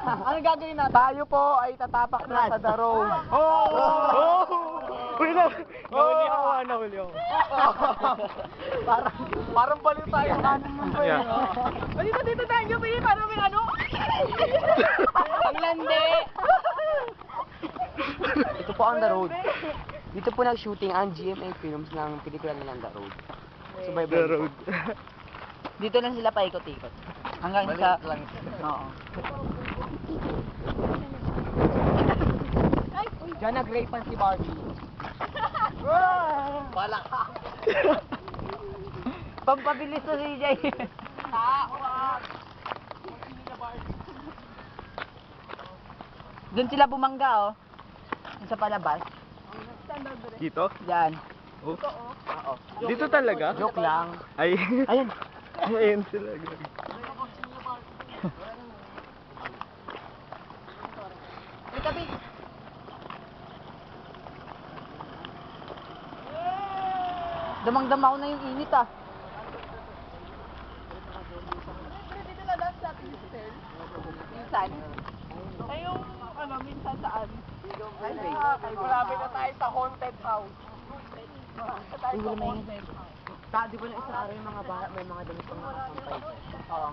Ano gagawin natin? Tayo po ay tatapak na sa the road. Uy na! Nahuli ako. Parang baliw tayo. Yeah. Dito tayo, Pili. Parang may ano? Ang landi. Ito po ang The Road. Dito po nag-shooting ang GMA Films ng pelikula nilang The Road. The road. Dito lang sila paikot-ikot. Hanggang sa... Oo. Diyan nag-rapean si Barbie. Wala ka. Pampabilis to si Jay. Doon sila bumangga, oh. Sa palabas. Dito? Yan. Oh. Oo. Dito talaga? Joke lang. Ay. Ayun. Ayun sila. May tabi. Damang-dama ko na yung init, ah. Dito na lang sa Crystal. Minsan. Ay, yung, minsan saan? Ay, malapit na tayo sa haunted house. Tayo sa haunted house. Di ba na isang araw yung mga bata, may mga damit pang nakasampay? Oo.